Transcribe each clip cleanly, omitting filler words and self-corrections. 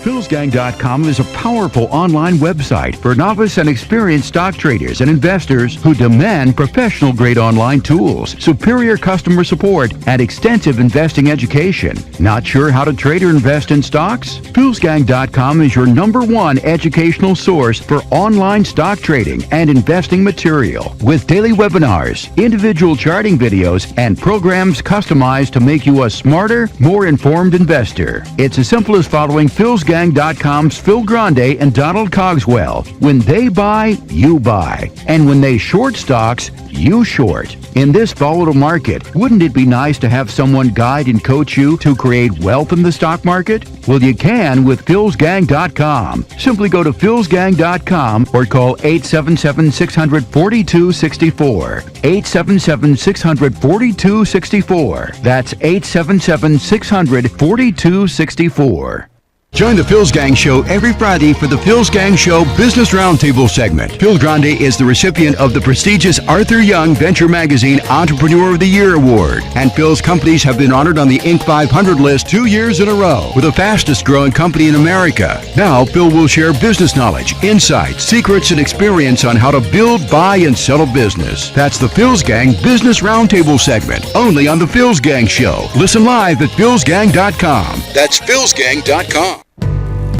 PhilsGang.com is a powerful online website for novice and experienced stock traders and investors who demand professional-grade online tools, superior customer support, and extensive investing education. Not sure how to trade or invest in stocks? PhilsGang.com is your #1 educational source for online stock trading and investing material, with daily webinars, individual charting videos, and programs customized to make you a smarter, more informed investor. It's as simple as following PhilsGang.com's Phil Grande and Donald Cogswell. When they buy, you buy. And when they short stocks, you short. In this volatile market, wouldn't it be nice to have someone guide and coach you to create wealth in the stock market? Well, you can with PhilsGang.com. Simply go to PhilsGang.com or call 877-600-4264. 877-600-4264. That's 877-600-4264. Join the Phil's Gang Show every Friday for the Phil's Gang Show Business Roundtable segment. Phil Grande is the recipient of the prestigious Arthur Young Venture Magazine Entrepreneur of the Year Award, and Phil's companies have been honored on the Inc. 500 list 2 years in a row. We're the fastest growing company in America. Now, Phil will share business knowledge, insights, secrets, and experience on how to build, buy, and sell a business. That's the Phil's Gang Business Roundtable segment, only on the Phil's Gang Show. Listen live at philsgang.com. That's philsgang.com.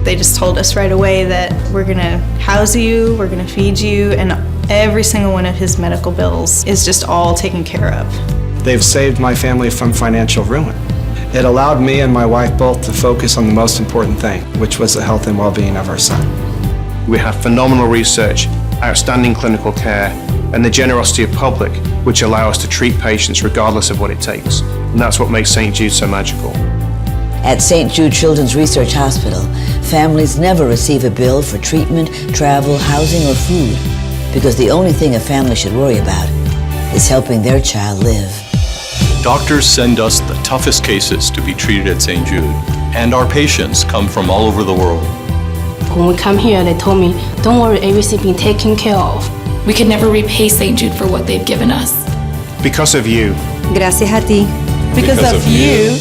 They just told us right away that we're going to house you, we're going to feed you, and every single one of his medical bills is just all taken care of. They've saved my family from financial ruin. It allowed me and my wife both to focus on the most important thing, which was the health and well-being of our son. We have phenomenal research, outstanding clinical care, and the generosity of public, which allow us to treat patients regardless of what it takes. And that's what makes St. Jude so magical. At St. Jude Children's Research Hospital, families never receive a bill for treatment, travel, housing, or food, because the only thing a family should worry about is helping their child live. Doctors send us the toughest cases to be treated at St. Jude, and our patients come from all over the world. When we come here, they told me, don't worry, everything's been taken care of. We could never repay St. Jude for what they've given us. Because of you. Gracias a ti. Because of you.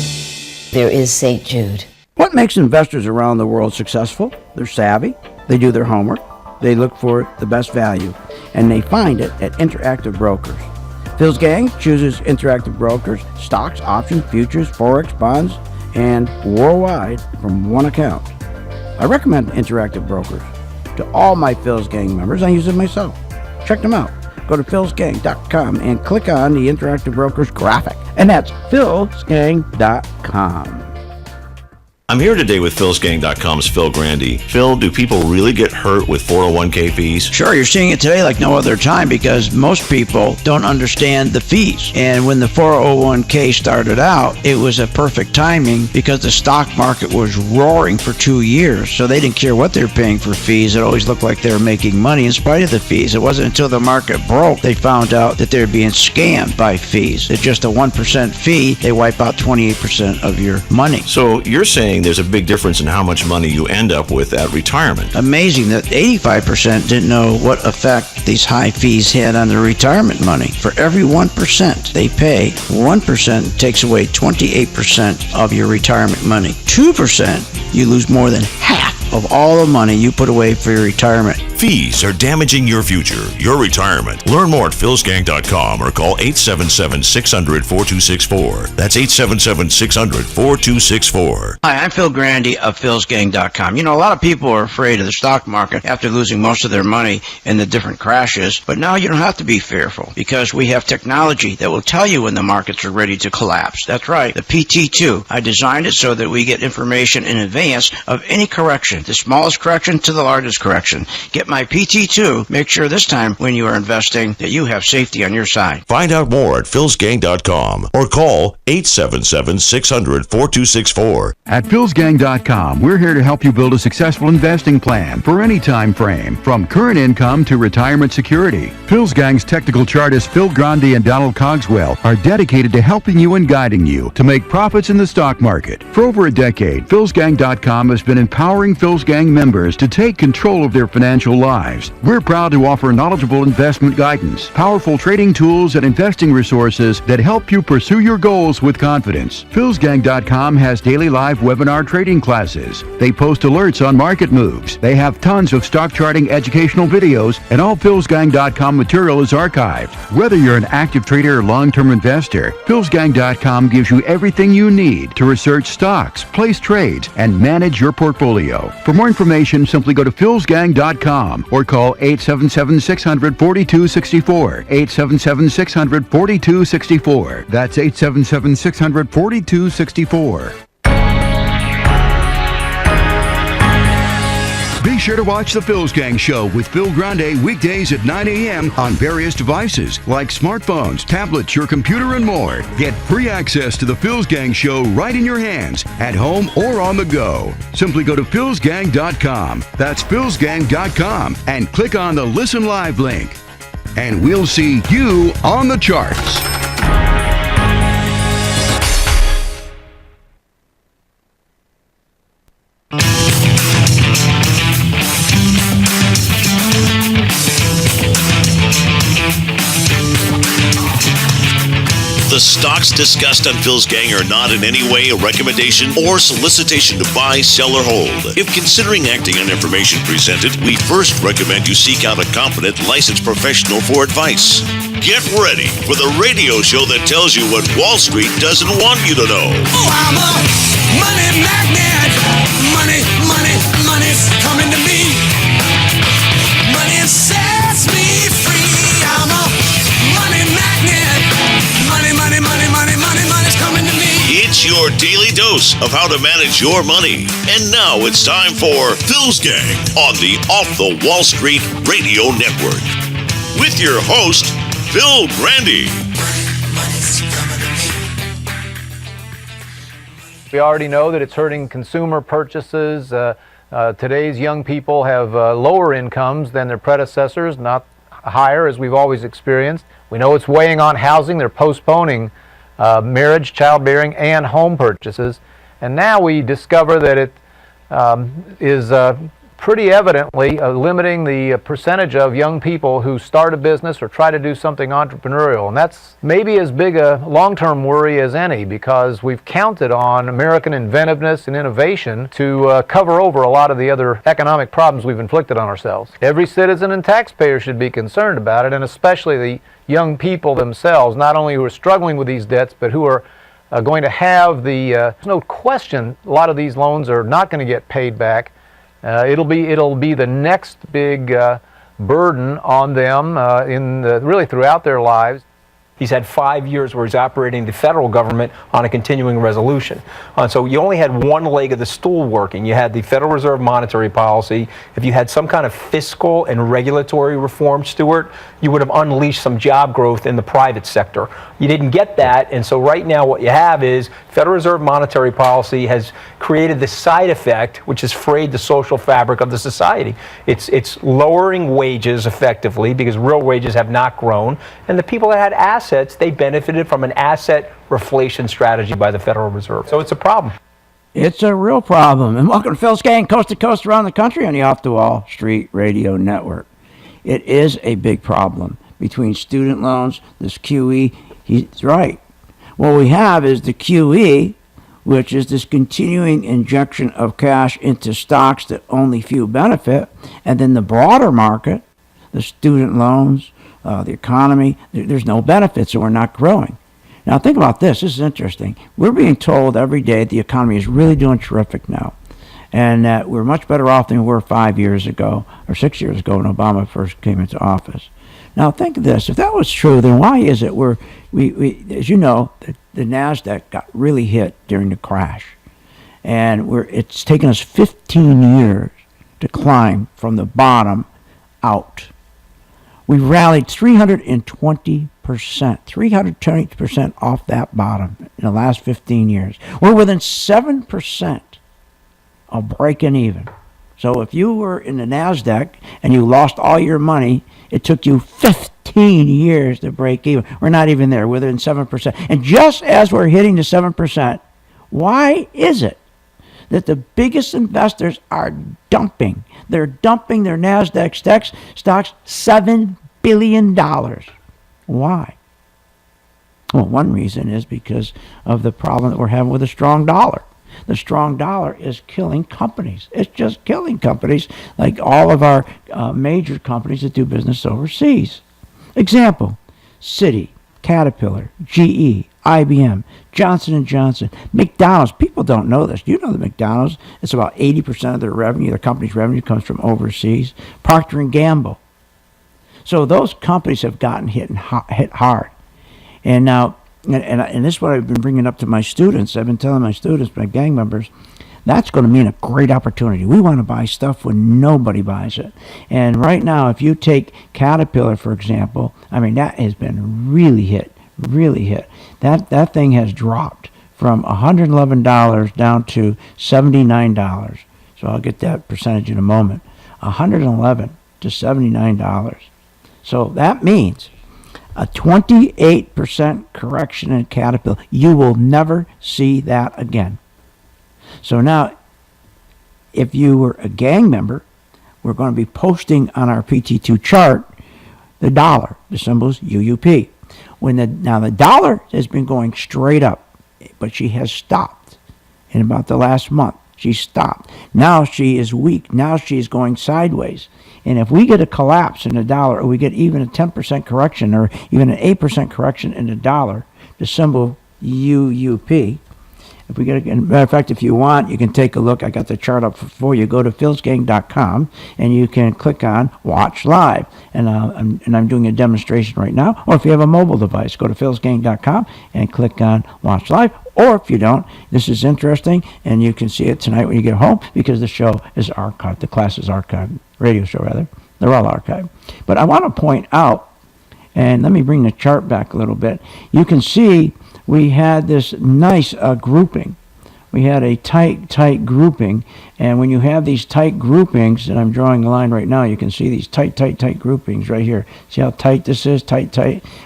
There is St. Jude. What makes investors around the world successful? They're savvy, they do their homework, they look for the best value, and they find it at Interactive Brokers. Phil's Gang chooses Interactive Brokers, stocks, options, futures, forex, bonds, and worldwide from one account. I recommend Interactive Brokers to all my Phil's Gang members. I use it myself. Check them out. Go to philsgang.com and click on the Interactive Brokers graphic. And that's philsgang.com. I'm here today with philsgang.com's Phil Grande. Phil, do people really get hurt with 401k fees? Sure, you're seeing it today like no other time because most people don't understand the fees. And when the 401k started out, it was a perfect timing because the stock market was roaring for 2 years. So they didn't care what they were paying for fees. It always looked like they were making money in spite of the fees. It wasn't until the market broke they found out that they were being scammed by fees. It's just a 1% fee. They wipe out 28% of your money. So you're saying there's a big difference in how much money you end up with at retirement. Amazing that 85% didn't know what effect these high fees had on their retirement money. For every 1% they pay, 1% takes away 28% of your retirement money. 2%, you lose more than half of all the money you put away for your retirement. Fees are damaging your future, your retirement. Learn more at philsgang.com or call 877-600-4264. That's 877-600-4264. Hi, I'm Phil Grande of philsgang.com. You know, a lot of people are afraid of the stock market after losing most of their money in the different crashes, but now you don't have to be fearful because we have technology that will tell you when the markets are ready to collapse. That's right, the PT2. I designed it so that we get information in advance of any correction, the smallest correction to the largest correction. Get my PT2. Make sure this time when you are investing that you have safety on your side. Find out more at philsgang.com or call 877-600-4264. At philsgang.com, we're here to help you build a successful investing plan for any time frame, from current income to retirement security. Phil's Gang's technical chartists Phil Grande and Donald Cogswell are dedicated to helping you and guiding you to make profits in the stock market. For over a decade, philsgang.com has been empowering Phil's Gang members to take control of their financial lives. We're proud to offer knowledgeable investment guidance, powerful trading tools, and investing resources that help you pursue your goals with confidence. PhilsGang.com has daily live webinar trading classes. They post alerts on market moves. They have tons of stock charting educational videos, and all PhilsGang.com material is archived. Whether you're an active trader or long-term investor, PhilsGang.com gives you everything you need to research stocks, place trades, and manage your portfolio. For more information, simply go to PhilsGang.com or call 877-600-4264. 877-600-4264. That's 877-600-4264. Be sure to watch The Phil's Gang Show with Phil Grande weekdays at 9 a.m. on various devices like smartphones, tablets, your computer, and more. Get free access to The Phil's Gang Show right in your hands, at home or on the go. Simply go to philsgang.com. That's philsgang.com and click on the Listen Live link. And we'll see you on the charts. The stocks discussed on Phil's Gang are not in any way a recommendation or solicitation to buy, sell, or hold. If considering acting on information presented, we first recommend you seek out a competent, licensed professional for advice. Get ready for the radio show that tells you what Wall Street doesn't want you to know. Oh, I'm a money magnet. Money, money, money's coming to me. Money sets me free. I'm a money magnet. Money, money, money, money, money, money's coming to me. It's your daily dose of how to manage your money. And now it's time for Phil's Gang on the Off the Wall Street Radio Network. With your host, Phil Grande. We already know that it's hurting consumer purchases. Today's young people have lower incomes than their predecessors, not higher as we've always experienced. We know it's weighing on housing. They're postponing marriage, childbearing, and home purchases. And now we discover that it is pretty evidently limiting the percentage of young people who start a business or try to do something entrepreneurial. And that's maybe as big a long-term worry as any, because we've counted on American inventiveness and innovation to cover over a lot of the other economic problems we've inflicted on ourselves. Every citizen and taxpayer should be concerned about it, and especially the young people themselves, not only who are struggling with these debts, but who are going to have there's no question a lot of these loans are not going to get paid back. It'll be the next big burden on them really throughout their lives. He's had 5 years where he's operating the federal government on a continuing resolution. So you only had one leg of the stool working. You had the Federal Reserve monetary policy. If you had some kind of fiscal and regulatory reform, Stuart, you would have unleashed some job growth in the private sector. You didn't get that, and so right now what you have is Federal Reserve monetary policy has created this side effect which has frayed the social fabric of the society. It's lowering wages effectively because real wages have not grown, and the people that had assets, they benefited from an asset reflation strategy by the Federal Reserve. So it's a problem. It's a real problem. And welcome to Phil's Gang, coast to coast around the country on the Off the Wall Street Radio Network. It is a big problem between student loans, this QE. He's right. What we have is the QE, which is this continuing injection of cash into stocks that only few benefit, and then the broader market, the student loans, the economy, there's no benefits, so we're not growing. Now think about this. This is interesting. We're being told every day the economy is really doing terrific now, and that we're much better off than we were 5 years ago or 6 years ago when Obama first came into office. Now think of this. If that was true, then why is it we as you know, the NASDAQ got really hit during the crash, and it's taken us 15 years to climb from the bottom out. We rallied 320% off that bottom in the last 15 years. We're within 7% of breaking even. So if you were in the NASDAQ and you lost all your money, it took you 15 years to break even. We're not even there. We're within 7%. And just as we're hitting the 7%, why is it that the biggest investors are dumping. They're dumping their NASDAQ stocks $7 billion. Why? Well, one reason is because of the problem that we're having with a strong dollar. The strong dollar is killing companies. It's just killing companies like all of our major companies that do business overseas. Example, Citi, Caterpillar, GE, IBM, Johnson & Johnson, McDonald's. People don't know this. You know that McDonald's, it's about 80% of their revenue, their company's revenue comes from overseas. Procter & Gamble. So those companies have gotten hit hard. And now, and this is what I've been bringing up to my students. I've been telling my students, my gang members, that's going to mean a great opportunity. We want to buy stuff when nobody buys it. And right now, if you take Caterpillar, for example, I mean, that has been really hit. That thing has dropped from $111 down to $79. So I'll get that percentage in a moment. $111 to $79. So that means a 28% correction in Caterpillar. You will never see that again. So now, if you were a gang member, we're going to be posting on our PT2 chart the dollar. The symbol is UUP. Now the dollar has been going straight up, but she has stopped in about the last month. She stopped. Now she is weak. Now she is going sideways. And if we get a collapse in the dollar, or we get even a 10% correction, or even an 8% correction in the dollar, the symbol UUP, if we get, matter of fact, if you want, you can take a look. I got the chart up for you. Go to philsgang.com and you can click on Watch Live. And I'm doing a demonstration right now. Or if you have a mobile device, go to philsgang.com and click on Watch Live. Or if you don't, this is interesting, and you can see it tonight when you get home because the show is archived. The class is archived. Radio show, rather. They're all archived. But I want to point out, and let me bring the chart back a little bit. You can see we had this nice grouping. We had a tight grouping. And when you have these tight groupings, and I'm drawing a line right now, you can see these tight groupings right here. See how tight this is? Tight.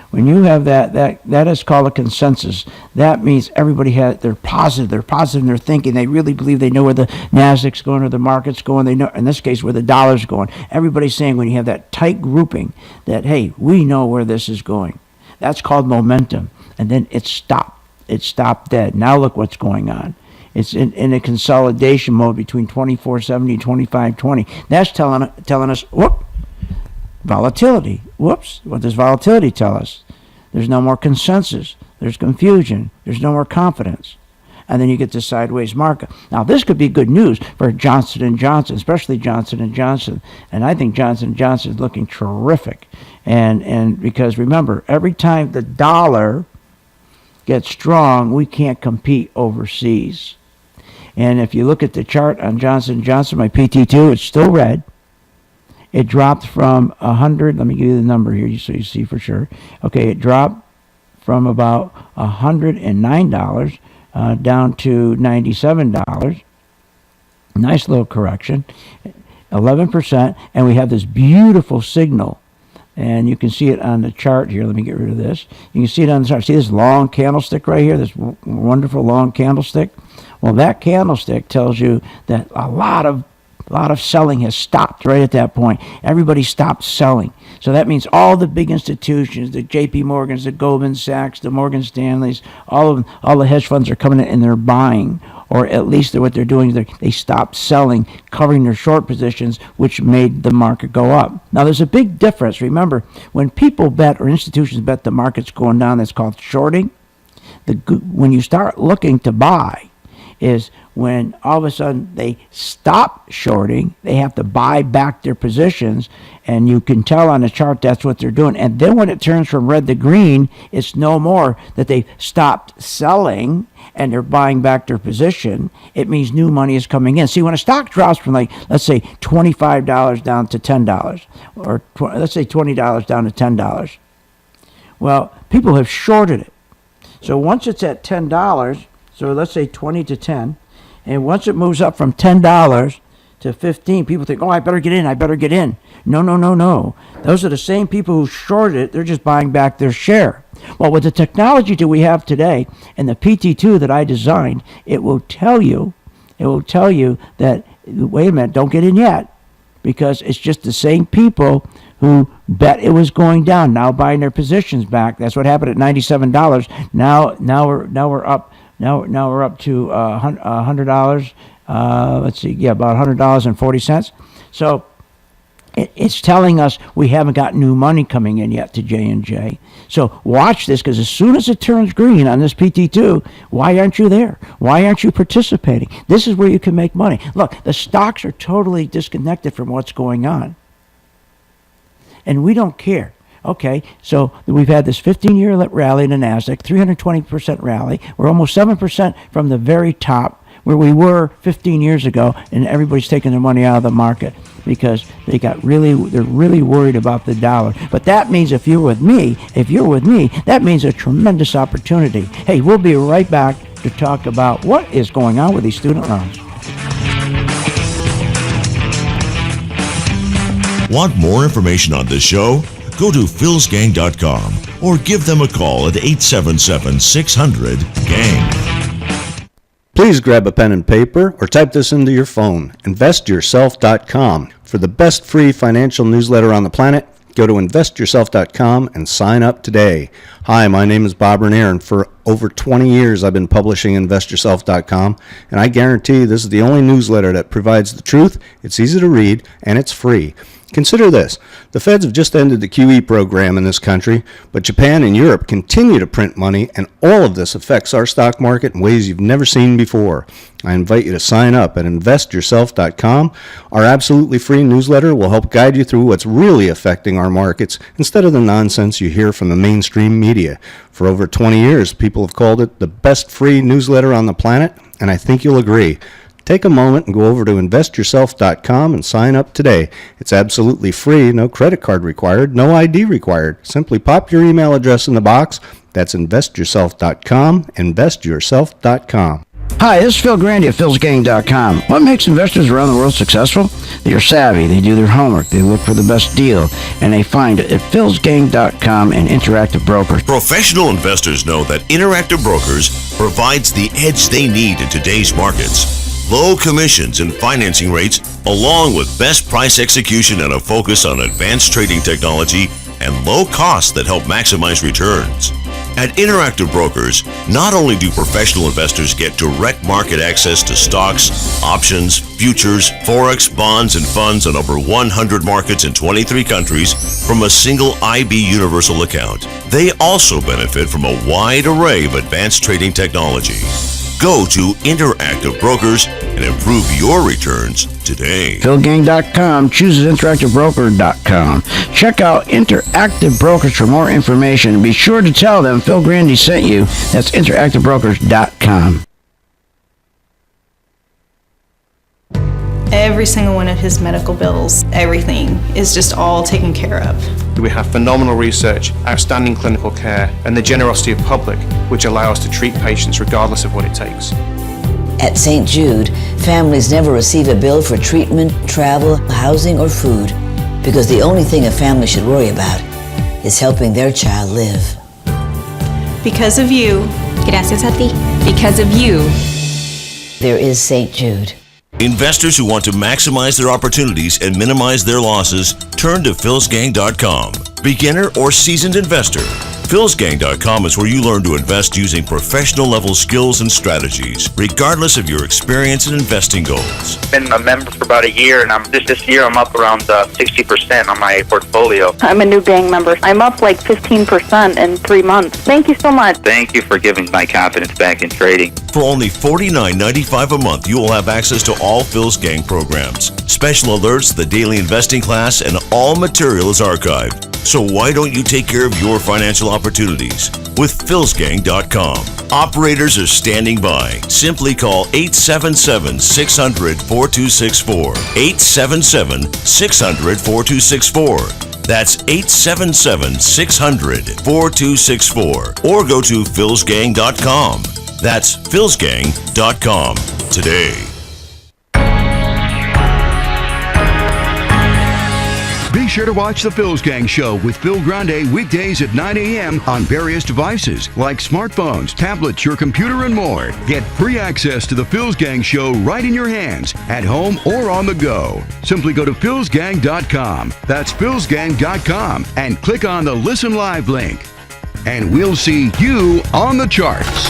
When you have that is called a consensus. That means everybody they're positive in their thinking. They really believe they know where the Nasdaq's going or the market's going. They know, in this case, where the dollar's going. Everybody's saying when you have that tight grouping that, hey, we know where this is going. That's called momentum. And then it stopped. It stopped dead. Now look what's going on. It's in a consolidation mode between 2470 and 2520. That's telling us, volatility. Whoops. What does volatility tell us? There's no more consensus. There's confusion. There's no more confidence. And then you get the sideways market. Now, this could be good news for Johnson & Johnson, especially Johnson & Johnson. And I think Johnson & Johnson is looking terrific. And because, remember, every time the dollar gets strong, we can't compete overseas. And if you look at the chart on Johnson & Johnson, my PT2, it's still red. It dropped from 100. Let me give you the number here so you see for sure. Okay, it dropped from about $109 down to $97. Nice little correction, 11%. And we have this beautiful signal. And you can see it on the chart here. Let me get rid of this. You can see it on the chart. See this long candlestick right here? This wonderful long candlestick? Well, that candlestick tells you that a lot of selling has stopped right at that point. Everybody stopped selling. So that means all the big institutions, the JP Morgans, the Goldman Sachs, the Morgan Stanleys, all the hedge funds are coming in and they're buying. Or at least what they're doing is they stopped selling, covering their short positions, which made the market go up. Now, there's a big difference. Remember, when people bet or institutions bet the market's going down, that's called shorting. When you start looking to buy is when all of a sudden they stop shorting, they have to buy back their positions, and you can tell on the chart that's what they're doing. And then when it turns from red to green, it's no more that they've stopped selling and they're buying back their position. It means new money is coming in. See, when a stock drops from, like, let's say $25 down to $10, or let's say $20 down to $10, well, people have shorted it. So once it's at $10, so let's say 20 to 10, and once it moves up from $10 to 15, people think, oh, I better get in. No. Those are the same people who shorted it. They're just buying back their share. Well, with the technology that we have today and the PT2 that I designed, it will tell you it will tell you that, wait a minute, don't get in yet, because it's just the same people who bet it was going down now buying their positions back. That's what happened at $97. Now we're up to $100. Let's see, yeah, about $100.40. So it's telling us we haven't got new money coming in yet to J&J. So watch this, because as soon as it turns green on this PT2, why aren't you there? Why aren't you participating? This is where you can make money. Look, the stocks are totally disconnected from what's going on. And we don't care. Okay, so we've had this 15-year rally in the NASDAQ, 320% rally. We're almost 7% from the very top where we were 15 years ago, and everybody's taking their money out of the market because they're really worried about the dollar. But that means if you're with me, that means a tremendous opportunity. Hey, we'll be right back to talk about what is going on with these student loans. Want more information on this show? Go to philsgang.com or give them a call at 877-600-GANG. Please grab a pen and paper or type this into your phone. InvestYourself.com. For the best free financial newsletter on the planet, go to InvestYourself.com and sign up today. Hi, my name is Bob Renier, and for over 20 years I've been publishing InvestYourself.com, and I guarantee this is the only newsletter that provides the truth. It's easy to read, and it's free. Consider this. The Feds have just ended the QE program in this country, but Japan and Europe continue to print money, and all of this affects our stock market in ways you've never seen before. I invite you to sign up at InvestYourself.com. Our absolutely free newsletter will help guide you through what's really affecting our markets instead of the nonsense you hear from the mainstream media. For over 20 years, people have called it the best free newsletter on the planet, and I think you'll agree. Take a moment and go over to InvestYourself.com and sign up today. It's absolutely free, no credit card required, no ID required. Simply pop your email address in the box. That's InvestYourself.com, InvestYourself.com. Hi, this is Phil Grande at philsgang.com. What makes investors around the world successful? They're savvy, they do their homework, they look for the best deal, and they find it at philsgang.com and Interactive Brokers. Professional investors know that Interactive Brokers provides the edge they need in today's markets. Low commissions and financing rates, along with best price execution and a focus on advanced trading technology and low costs that help maximize returns. At Interactive Brokers, not only do professional investors get direct market access to stocks, options, futures, forex, bonds, and funds on over 100 markets in 23 countries from a single IB universal account, they also benefit from a wide array of advanced trading technology. Go to Interactive Brokers and improve your returns today. PhilGang.com chooses InteractiveBroker.com. Check out Interactive Brokers for more information, and be sure to tell them Phil Grande sent you. That's InteractiveBrokers.com. Every single one of his medical bills, everything is just all taken care of. We have phenomenal research, outstanding clinical care, and the generosity of public, which allow us to treat patients regardless of what it takes. At St. Jude, families never receive a bill for treatment, travel, housing, or food, because the only thing a family should worry about is helping their child live. Because of you. Gracias a ti. Because of you. There is St. Jude. Investors who want to maximize their opportunities and minimize their losses, turn to philsgang.com. Beginner or seasoned investor, philsgang.com is where you learn to invest using professional-level skills and strategies, regardless of your experience and investing goals. Been a member for about a year, and this year I'm up around 60% on my portfolio. I'm a new gang member. I'm up like 15% in 3 months. Thank you so much. Thank you for giving my confidence back in trading. For only $49.95 a month, you will have access to all Phil's Gang programs, special alerts, the daily investing class, and all material is archived. So why don't you take care of your financial opportunities with philsgang.com? Operators are standing by. Simply call 877-600-4264. 877-600-4264. That's 877-600-4264. Or go to philsgang.com. That's philsgang.com today. Be sure to watch The Phil's Gang Show with Phil Grande weekdays at 9 a.m. on various devices like smartphones, tablets, your computer, and more. Get free access to The Phil's Gang Show right in your hands, at home or on the go. Simply go to philsgang.com. That's philsgang.com and click on the Listen Live link. And we'll see you on the charts.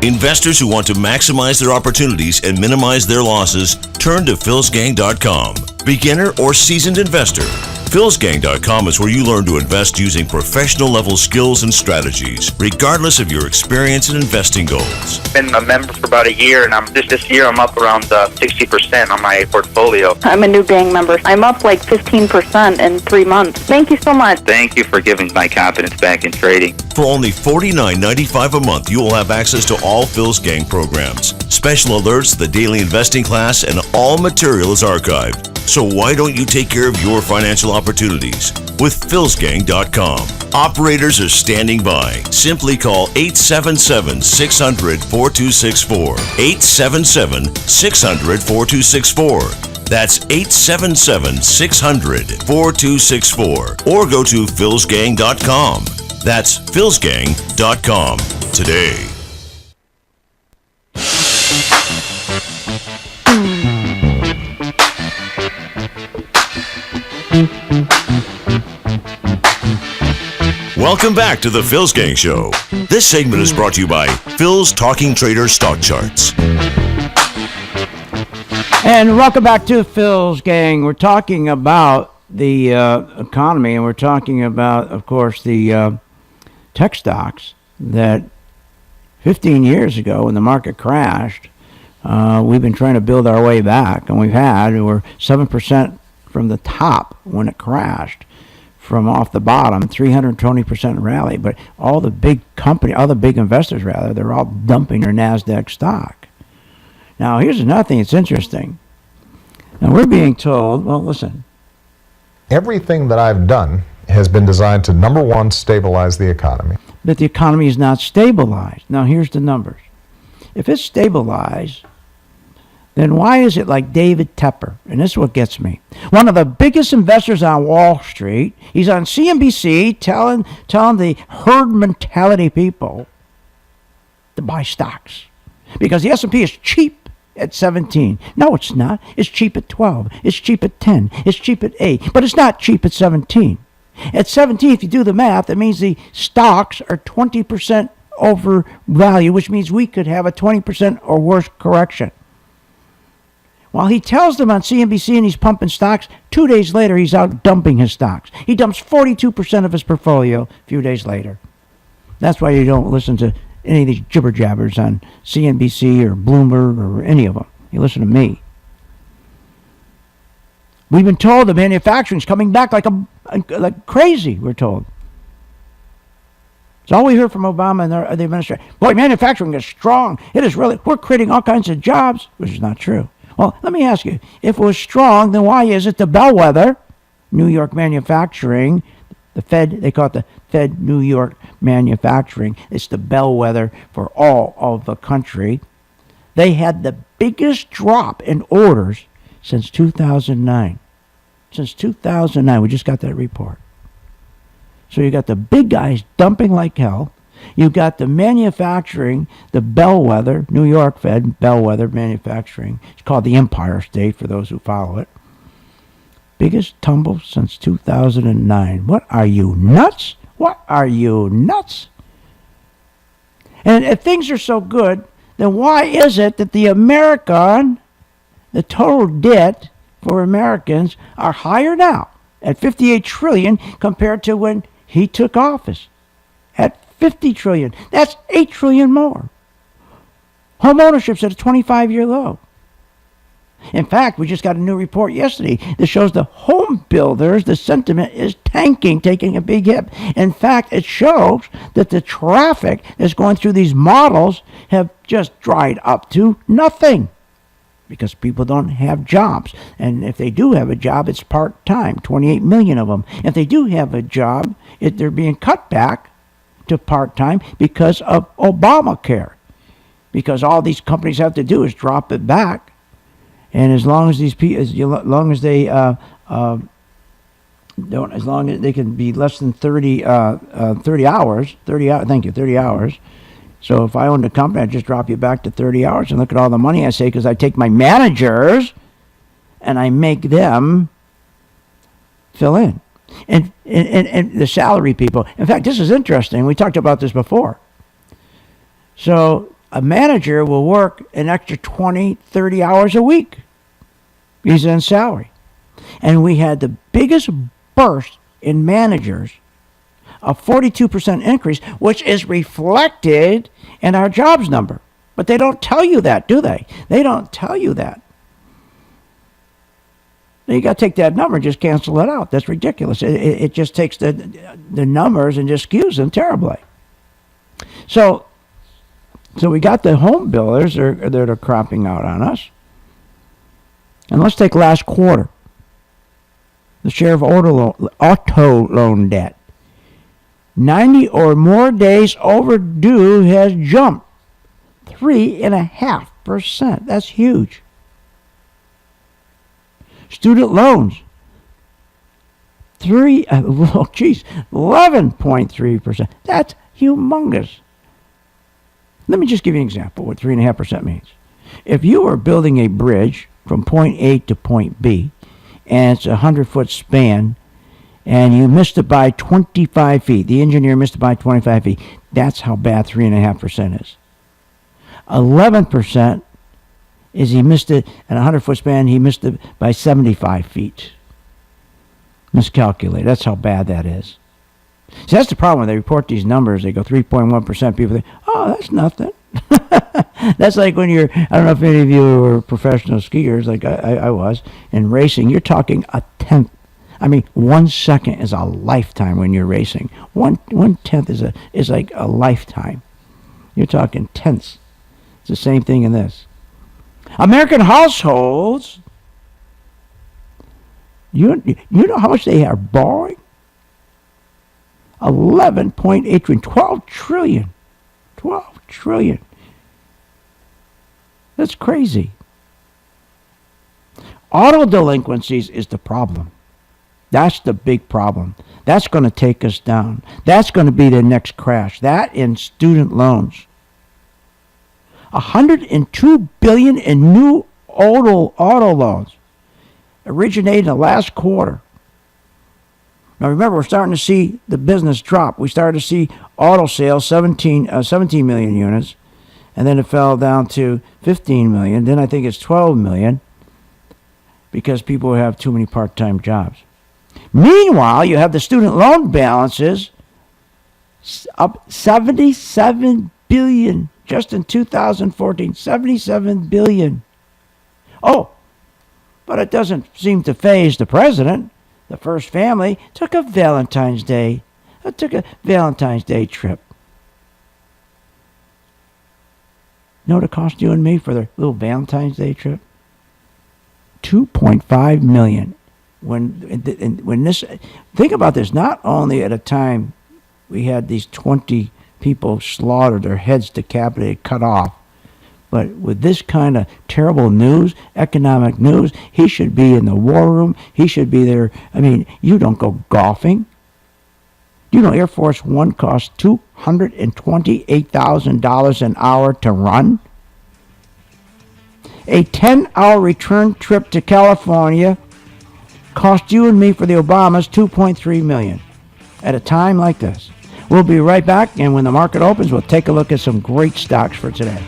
Investors who want to maximize their opportunities and minimize their losses, turn to philsgang.com. Beginner or seasoned investor, philsgang.com is where you learn to invest using professional level skills and strategies, regardless of your experience and investing goals. Been a member for about a year, and this year I'm up around 60% on my portfolio. I'm a new gang member. I'm up like 15% in 3 months. Thank you so much. Thank you for giving my confidence back in trading. For only $49.95 a month, you will have access to all Phil's Gang programs, special alerts, the daily investing class, and all material is archived. So why don't you take care of your financial opportunities with philsgang.com? Operators are standing by. Simply call 877-600-4264. 877-600-4264. That's 877-600-4264. Or go to philsgang.com. That's philsgang.com today. Welcome back to the Phil's Gang Show. This segment is brought to you by Phil's Talking Trader Stock Charts. And welcome back to Phil's Gang. We're talking about the economy, and we're talking about, of course, the tech stocks that 15 years ago when the market crashed, we've been trying to build our way back, and we were 7% from the top when it crashed. From off the bottom, 320% rally, but all the big investors, they're all dumping their NASDAQ stock. Now, here's another thing that's interesting. Now, we're being told, well, listen. Everything that I've done has been designed to, number one, stabilize the economy. But the economy is not stabilized. Now, here's the numbers. If it's stabilized, then why is it like David Tepper? And this is what gets me. One of the biggest investors on Wall Street, he's on CNBC telling the herd mentality people to buy stocks. Because the S&P is cheap at 17. No, it's not. It's cheap at 12. It's cheap at 10. It's cheap at 8. But it's not cheap at 17. At 17, if you do the math, that means the stocks are 20% over value, which means we could have a 20% or worse correction. While he tells them on CNBC and he's pumping stocks, 2 days later he's out dumping his stocks. He dumps 42% of his portfolio a few days later. That's why you don't listen to any of these jibber jabbers on CNBC or Bloomberg or any of them. You listen to me. We've been told the manufacturing's coming back like crazy, we're told. It's all we heard from Obama and the administration. Boy, manufacturing is strong. It is really, we're creating all kinds of jobs, which is not true. Well, let me ask you, if it was strong, then why is it the bellwether, New York manufacturing, the Fed, they call it the Fed New York manufacturing, it's the bellwether for all of the country. They had the biggest drop in orders since 2009. Since 2009, we just got that report. So you got the big guys dumping like hell. You got the manufacturing, the bellwether, New York Fed, bellwether manufacturing. It's called the Empire State for those who follow it. Biggest tumble since 2009. What are you, nuts? What are you, nuts? And if things are so good, then why is it that the total debt for Americans are higher now at $58 trillion compared to when he took office at $50 trillion. That's $8 trillion more. Home ownership's at a 25-year low. In fact, we just got a new report yesterday that shows the home builders, the sentiment is tanking, taking a big hit. In fact, it shows that the traffic that's going through these models have just dried up to nothing because people don't have jobs. And if they do have a job, it's part-time, 28 million of them. If they do have a job, they're being cut back to part-time because of Obamacare. Because all these companies have to do is drop it back. And as long as these people, as long as they don't, as long as they can be less than 30 hours. Thank you, 30 hours. So if I owned a company, I'd just drop you back to 30 hours and look at all the money I save, because I take my managers and I make them fill in. And the salary people. In fact, this is interesting. We talked about this before. So a manager will work an extra 20, 30 hours a week. He's in salary. And we had the biggest burst in managers, a 42% increase, which is reflected in our jobs number. But they don't tell you that, do they? They don't tell you that. You got to take that number and just cancel it out. That's ridiculous. It just takes the numbers and just skews them terribly. So we got the home builders that are cropping out on us. And let's take last quarter. The share of auto loan debt. 90 or more days overdue has jumped 3.5%. That's huge. Student loans, 11.3%. That's humongous. Let me just give you an example of what 3.5% means. If you were building a bridge from point A to point B, and it's a 100-foot span, and you missed it by 25 feet, the engineer missed it by 25 feet, that's how bad 3.5% is. 11% is he missed it at a 100-foot span, he missed it by 75 feet. Miscalculated. That's how bad that is. See, that's the problem when they report these numbers. They go 3.1%. People think, oh, that's nothing. That's like when you're, I don't know if any of you were professional skiers like I was, in racing, you're talking a tenth. I mean, 1 second is a lifetime when you're racing. One tenth is like a lifetime. You're talking tenths. It's the same thing in this. American households, you know how much they are borrowing? 11.8 trillion, 12 trillion. 12 trillion. That's crazy. Auto delinquencies is the problem. That's the big problem. That's going to take us down. That's going to be the next crash. That and student loans. $102 billion in new auto loans originated in the last quarter. Now remember, we're starting to see the business drop. We started to see auto sales 17 million units, and then it fell down to 15 million. Then I think it's 12 million because people have too many part-time jobs. Meanwhile, you have the student loan balances up 77 billion just in 2014. 77 billion. Oh, but it doesn't seem to faze the president. The first family took a Valentine's Day trip. You know what it cost you and me for the little Valentine's Day trip? $2.5 million. When this, think about this. Not only at a time we had these 20 people slaughtered, their heads decapitated, cut off, but with this kind of terrible news, economic news, he should be in the war room. He should be there. I mean, you don't go golfing. You know, Air Force One costs $228,000 an hour to run. A 10-hour return trip to California cost you and me for the Obamas $2.3 million at a time like this. We'll be right back, and when the market opens, we'll take a look at some great stocks for today.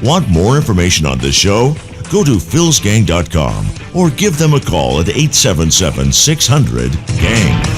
Want more information on this show? Go to philsgang.com or give them a call at 877-600-GANG.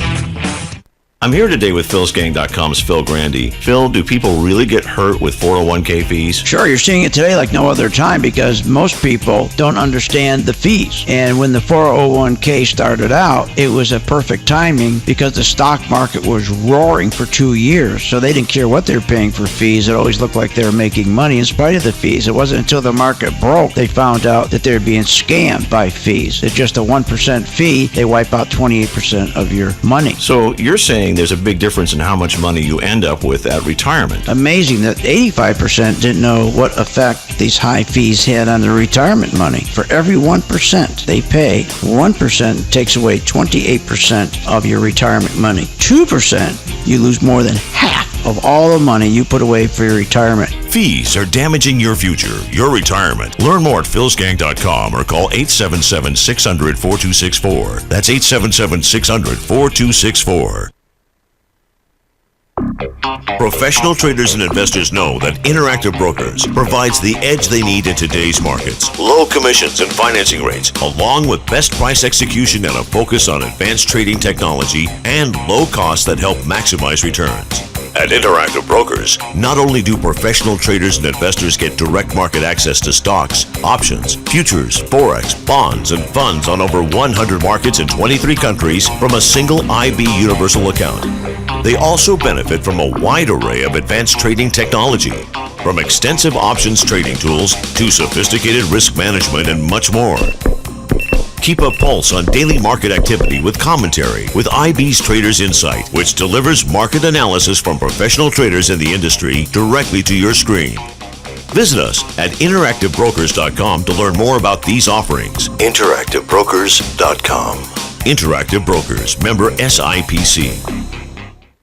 I'm here today with philsgang.com's Phil Grande. Phil, do people really get hurt with 401k fees? Sure, you're seeing it today like no other time because most people don't understand the fees. And when the 401k started out, it was a perfect timing because the stock market was roaring for 2 years. So they didn't care what they were paying for fees. It always looked like they were making money in spite of the fees. It wasn't until the market broke they found out that they're being scammed by fees. It's just a 1% fee. They wipe out 28% of your money. So you're saying saying there's a big difference in how much money you end up with at retirement. Amazing that 85% didn't know what effect these high fees had on their retirement money. For every 1% they pay, 1% takes away 28% of your retirement money. 2%, you lose more than half of all the money you put away for your retirement. Fees are damaging your future, your retirement. Learn more at philsgang.com or call 877-600-4264. That's 877-600-4264. Professional traders and investors know that Interactive Brokers provides the edge they need in today's markets. Low commissions and financing rates, along with best price execution and a focus on advanced trading technology and low costs that help maximize returns. At Interactive Brokers, not only do professional traders and investors get direct market access to stocks, options, futures, forex, bonds, and funds on over 100 markets in 23 countries from a single IB universal account. They also benefit from a wide array of advanced trading technology, from extensive options trading tools to sophisticated risk management and much more. Keep a pulse on daily market activity with commentary with IB's Traders Insight, which delivers market analysis from professional traders in the industry directly to your screen. Visit us at interactivebrokers.com to learn more about these offerings. interactivebrokers.com. Interactive Brokers, member SIPC.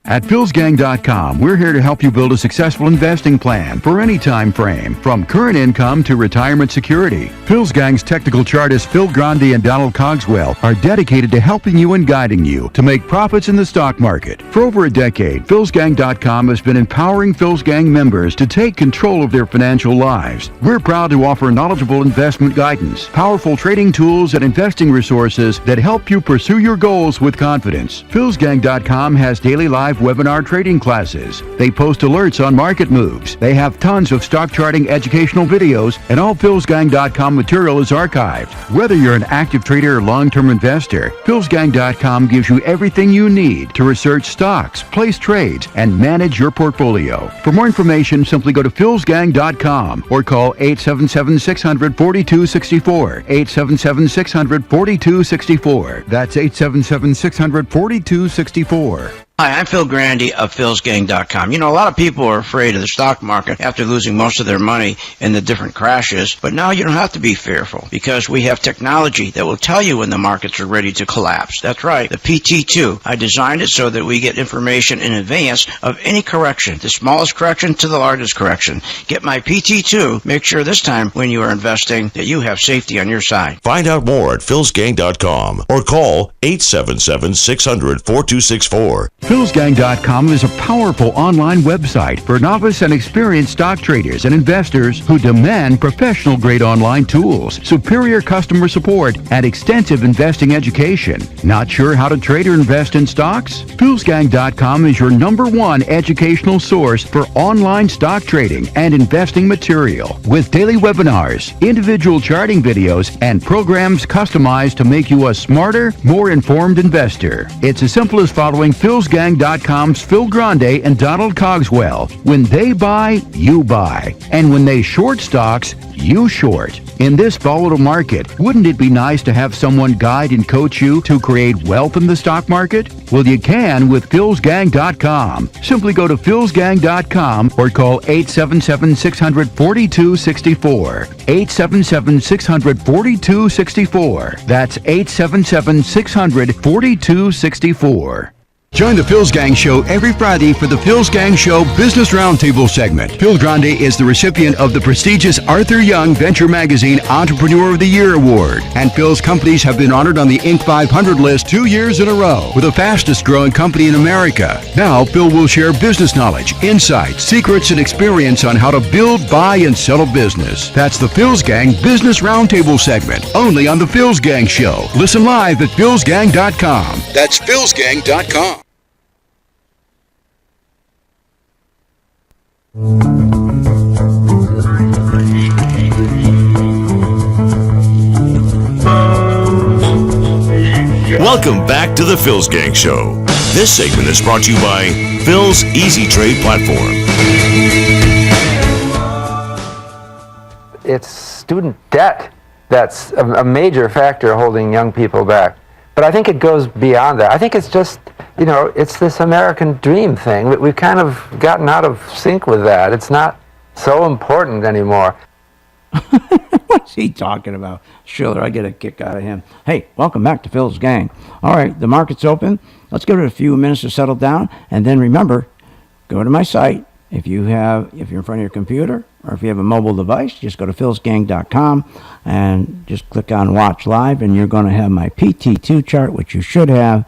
At philsgang.com, we're here to help you build a successful investing plan for any time frame, from current income to retirement security. Phil's Gang's technical chartists Phil Grande and Donald Cogswell are dedicated to helping you and guiding you to make profits in the stock market. For over a decade, philsgang.com has been empowering Phil's Gang members to take control of their financial lives. We're proud to offer knowledgeable investment guidance, powerful trading tools, and investing resources that help you pursue your goals with confidence. philsgang.com has daily live webinar trading classes. They post alerts on market moves. They have tons of stock charting educational videos, and all philsgang.com material is archived. Whether you're an active trader or long-term investor, philsgang.com gives you everything you need to research stocks, place trades, and manage your portfolio. For more information, simply go to philsgang.com or call 877-600-4264. 877-600-4264. That's 877-600-4264. Hi, I'm Phil Grande of philsgang.com. You know, a lot of people are afraid of the stock market after losing most of their money in the different crashes, but now you don't have to be fearful because we have technology that will tell you when the markets are ready to collapse. That's right, the PT2. I designed it so that we get information in advance of any correction, the smallest correction to the largest correction. Get my PT2. Make sure this time when you are investing that you have safety on your side. Find out more at philsgang.com or call 877-600-4264. philsgang.com is a powerful online website for novice and experienced stock traders and investors who demand professional-grade online tools, superior customer support, and extensive investing education. Not sure how to trade or invest in stocks? philsgang.com is your #1 educational source for online stock trading and investing material, with daily webinars, individual charting videos, and programs customized to make you a smarter, more informed investor. It's as simple as following philsgang.com's Phil Grande and Donald Cogswell. When they buy, you buy. And when they short stocks, you short. In this volatile market, wouldn't it be nice to have someone guide and coach you to create wealth in the stock market? Well, you can with philsgang.com. Simply go to philsgang.com or call 877-600-4264. 877-600-4264. That's 877-600-4264. Join the Phil's Gang Show every Friday for the Phil's Gang Show Business Roundtable segment. Phil Grande is the recipient of the prestigious Arthur Young Venture Magazine Entrepreneur of the Year Award, and Phil's companies have been honored on the Inc. 500 list 2 years in a row. We're the fastest growing company in America. Now, Phil will share business knowledge, insights, secrets, and experience on how to build, buy, and sell a business. That's the Phil's Gang Business Roundtable segment, only on the Phil's Gang Show. Listen live at philsgang.com. That's philsgang.com. Welcome back to the Phil's Gang Show. This segment is brought to you by Phil's Easy Trade platform. It's student debt that's a major factor holding young people back. But I think it goes beyond that. I think it's just it's this American dream thing. We've kind of gotten out of sync with that. It's not so important anymore. What's he talking about? Schiller, I get a kick out of him. Hey, welcome back to Phil's Gang. All right, the market's open. Let's give it a few minutes to settle down, and then remember, go to my site. If you're in front of your computer, or if you have a mobile device, just go to philsgang.com and just click on Watch Live, and you're going to have my PT2 chart, which you should have.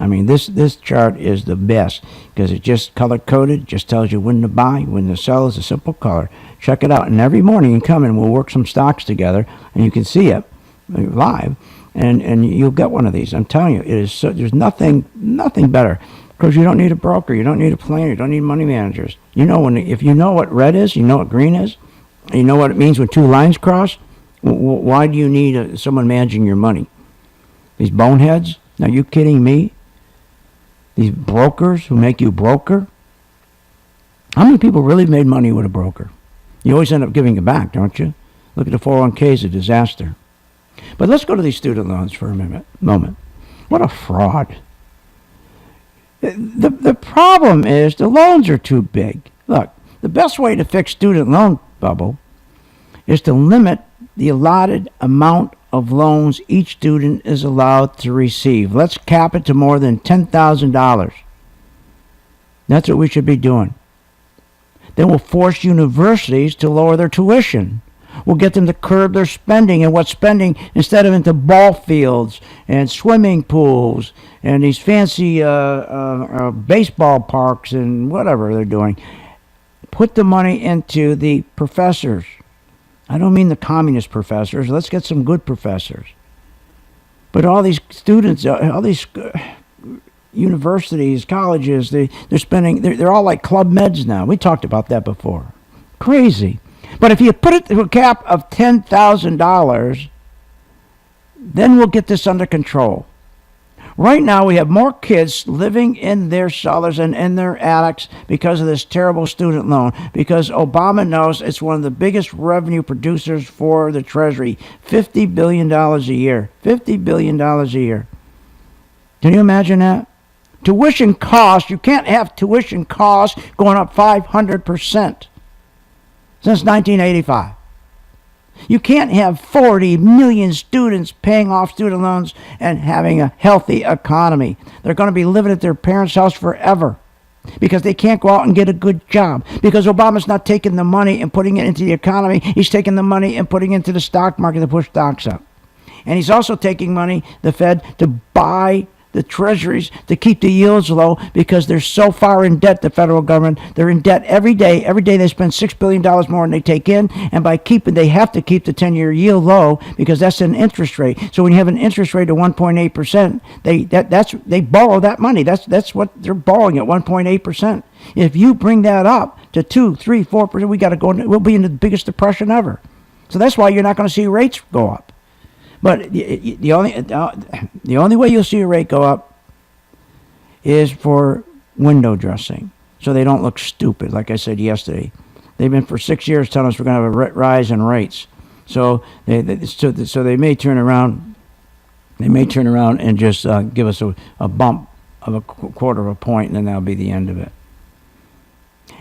I mean, this chart is the best because it just color-coded, just tells you when to buy, when to sell. Is a simple color. Check it out. And every morning you come and we'll work some stocks together, and you can see it live, and you'll get one of these. I'm telling you, it is so, there's nothing better because you don't need a broker, you don't need a planner, you don't need money managers. If you know what red is, you know what green is, and you know what it means when two lines cross. Why do you need someone managing your money? These boneheads? Are you kidding me? These brokers who make you broker? How many people really made money with a broker? You always end up giving it back, don't you? Look at the 401ks, a disaster. But let's go to these student loans for a moment. What a fraud. The problem is the loans are too big. Look, the best way to fix student loan bubble is to limit the allotted amount of loans each student is allowed to receive. Let's cap it to more than $10,000. That's what we should be doing. Then we'll force universities to lower their tuition. We'll get them to curb their spending, and what's spending instead of into ball fields and swimming pools and these fancy baseball parks and whatever they're doing. Put the money into the professors. I don't mean the communist professors. Let's get some good professors. But all these students, all these universities, colleges, they're all like Club Meds now. We talked about that before. Crazy. But if you put it to a cap of $10,000, then we'll get this under control. Right now, we have more kids living in their cellars and in their attics because of this terrible student loan, because Obama knows it's one of the biggest revenue producers for the Treasury. $50 billion a year. $50 billion a year. Can you imagine that? Tuition costs, you can't have tuition costs going up 500% since 1985. You can't have 40 million students paying off student loans and having a healthy economy. They're going to be living at their parents' house forever because they can't go out and get a good job, because Obama's not taking the money and putting it into the economy. He's taking the money and putting it into the stock market to push stocks up. And he's also taking money, the Fed, to buy the treasuries to keep the yields low because they're so far in debt, the federal government. They're in debt every day. Every day they spend $6 billion more than they take in, and they have to keep the 10-year yield low because that's an interest rate. So when you have an interest rate of 1.8%, they borrow that money. That's what they're borrowing at 1.8%. If you bring that up to 2, 3, 4%, we'll be in the biggest depression ever. So that's why you're not going to see rates go up. But the only way you'll see a rate go up is for window dressing, so they don't look stupid. Like I said yesterday, they've been for 6 years telling us we're going to have a rise in rates. So they may turn around. They may turn around and just give us a bump of a quarter of a point, and then that'll be the end of it.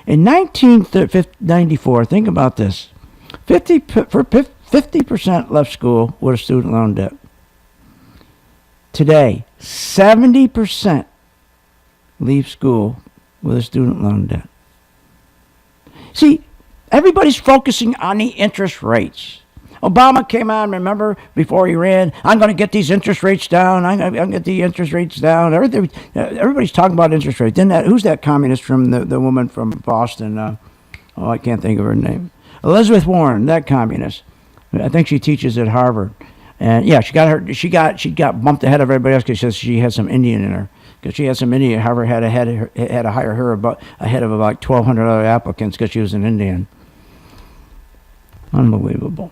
In 1994, think about this: 50% left school with a student loan debt. Today, 70% leave school with a student loan debt. See, everybody's focusing on the interest rates. Obama came on, remember, before he ran, I'm going to get these interest rates down. I'm going to get the interest rates down. Everybody's talking about interest rates. Who's that communist from the woman from Boston? I can't think of her name. Elizabeth Warren, that communist. I think she teaches at Harvard, and yeah, she got bumped ahead of everybody else because she had some Indian in her. Because she had some Indian, Harvard had to hire her ahead of about 1,200 other applicants because she was an Indian. Unbelievable.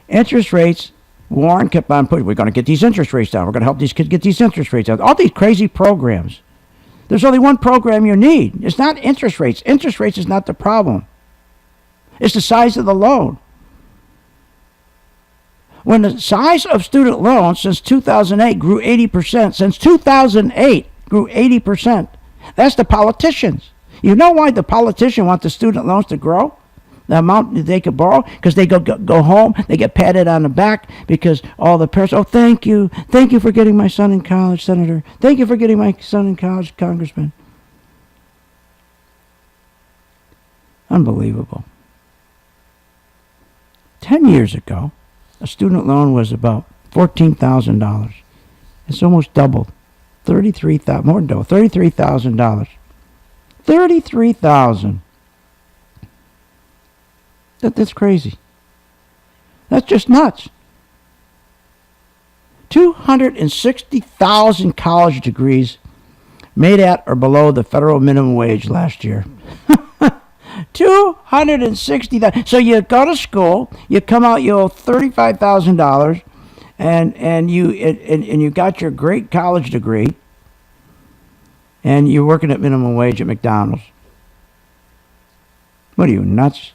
Interest rates. Warren kept on pushing. We're going to get these interest rates down. We're going to help these kids get these interest rates down. All these crazy programs. There's only one program you need. It's not interest rates. Interest rates is not the problem. It's the size of the loan. When the size of student loans since 2008 grew 80%, since 2008, grew 80%. That's the politicians. You know why the politician wants the student loans to grow? The amount that they could borrow? Because they go home, they get patted on the back because all the parents, oh, thank you for getting my son in college, Senator. Thank you for getting my son in college, Congressman. Unbelievable. 10 years ago, a student loan was about $14,000. It's almost doubled. More than double. $33,000. $33,000. That's crazy. That's just nuts. 260,000 college degrees made at or below the federal minimum wage last year. 260,000. So you go to school, you come out, you owe $35,000, and you got your great college degree, and you're working at minimum wage at McDonald's. What are you, nuts?